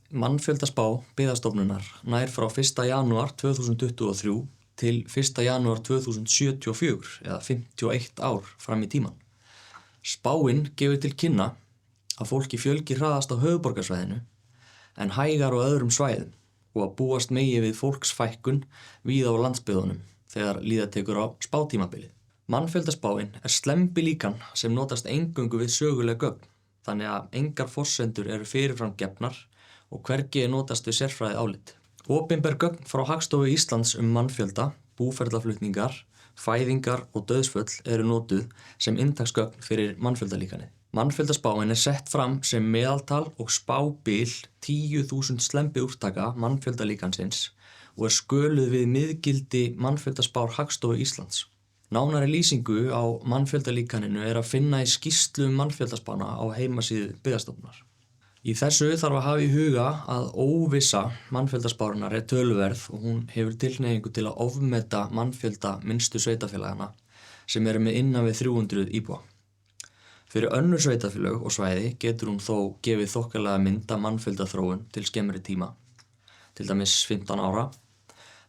Mannfjöldaspá Byggðastofnunar nær frá 1. janúar 2023 til 1. janúar 2074 eða 51 ár fram í tímann. Spáin gefur til kynna að fólki fjölgi hraðast á höfuðborgarsvæðinu en hægar á öðrum svæðum og að búast megi við fólksfækkun víða á landsbyggðunum þegar líða tekur á spátímabilið. Mannfjöldaspáin slembi líkan sem notast eingöngu við söguleg gögn, þannig að engar forsendur eru fyrirfram gefnar og hvergi notast við sérfræði álit. Opinber gögn frá Hagstofu Íslands mannfjölda, búferlaflutningar, fæðingar og dauðsföll eru notuð sem inntaksgögn fyrir mannfjöldalíkanið. Mannfjöldaspáin sett fram sem meðaltal og spábil 10.000 slembi úrtaka mannfjöldalíkansins og sköluð við miðgildi mannfjöldaspár Hagstofu Íslands. Nánari lýsingu á mannfjöldalíkaninu að finna í skýrslu mannfjöldaspána á heimasíðu Byggðastofnunar. Í þessu þarf að hafa í huga að óvissa mannfjöldaspárinnar töluverð og hún hefur tilhneigingu til að ofmeta mannfjölda minnstu sveitarfélagana sem eru með innan við 300 íbúa. Fyrir önnur sveitarfélög og svæði getur hún þó gefið þokkalega mynd af mannfjöldaþróun til skemmri tíma, til dæmis 15 ára,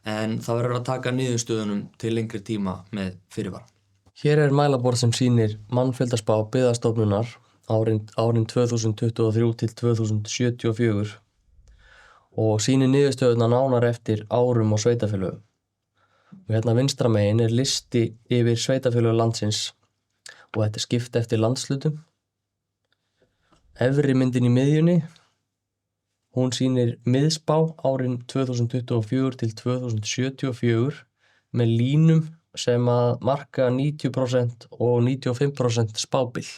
en það verður að taka niðurstöðunum til lengri tíma með fyrirvara. Hér mælaborð sem sýnir mannfjöldaspá Byggðastofnunar árin 2023 til 2074 og sýnir niðurstöðuna nánar eftir árum og sveitarfélögum. Og hérna vinstra megin listi yfir sveitarfélög landsins og þetta skipt eftir landshlutum. Efri myndin í miðjunni, hún sýnir miðspá árin 2024 til 2074 með línum sem að marka 90% og 95% spábil.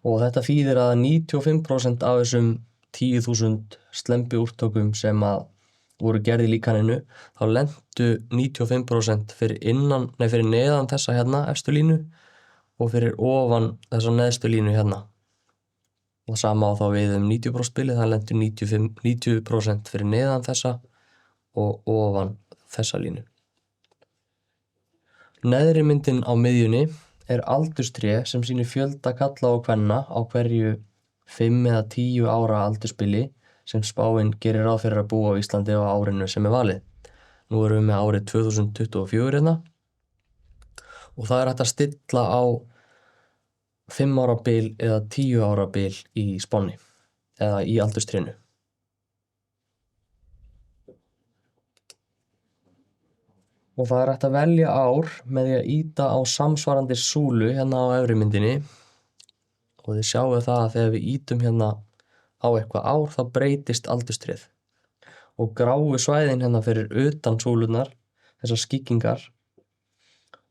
Og þetta þýðir að 95% af þessum 10.000 slembi úrtökum sem að voru gerð í líkaninu, þá lentu 95% fyrir neðan þessa hérna efstu línu og fyrir ofan þessa neðstu línu hérna. Og sama á þá við 90% bilið, það lentu 90% fyrir neðan þessa og ofan þessa línu. Neðri myndin á miðjunni aldurstré sem sýnir fjölda kalla og kvenna á hverju 5 eða 10 ára aldursbili sem spáin gerir ráð fyrir að búa á Íslandi á árinu sem valið. Nú erum við með árið 2024 hérna og það hægt að stilla á 5 ára bil eða 10 ára bil í spánni eða í aldurstrénu. Og það hægt að velja ár með því að ýta á samsvarandi súlu hérna á efri myndinni og þið sjáu það að þegar við ýtum hérna á eitthvað ár þá breytist aldurstréð og gráu svæðin hérna fyrir utan súlunar, þessar skíkingar,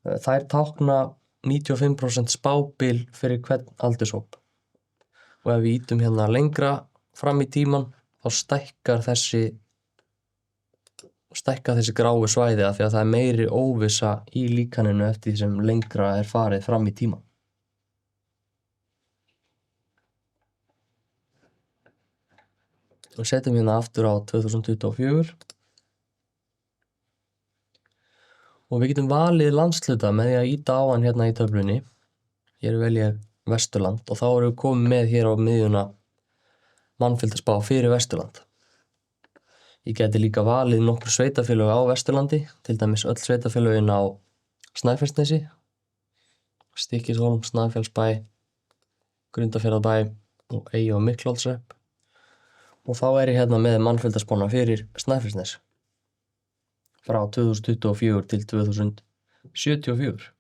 þær tákna 95% spábil fyrir hvern aldurshóp. Og ef við ýtum hérna lengra fram í tíman þá stækkar þessi gráu svæði af því að það meiri óvissa í líkaninu eftir því sem lengra farið fram í tíman. Og setjum hérna aftur á 2024 og við getum valið landshluta með því að ýta á hann hérna í töflunni. Hér velja ég Vesturland og þá erum við komið með hér á miðjuna mannfjöldaspá fyrir Vesturland. Ég geti líka valið nokkur sveitarfélög á Vesturlandi, til dæmis öll sveitarfélögin á Snæfellsnesi, Stykkishólm, Snæfellsbæ, Grundarfjarðarbæ og Eyja- og Miklaholtshrepp. Og þá ég hérna með mannfjöldaspána fyrir Snæfellsnes frá 2024 til 2074.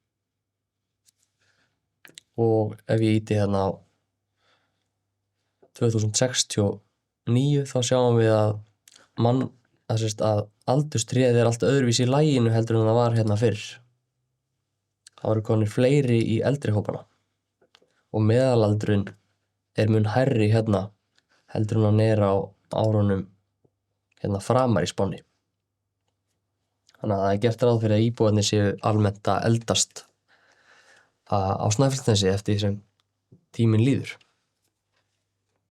Og ef ég ýti hérna á 2069 þá sjáum við að aldurstréð allt öðruvísi í laginu heldur en það var hérna fyrr. Það eru konir fleiri í eldri hópana og meðalaldurinn mun hærri hérna heldur en hann á árunum hérna framar í spánni. Þannig að það gert ráð fyrir að íbúarnir séu almennt að eldast á Snæfellsnesi eftir því sem tíminn líður.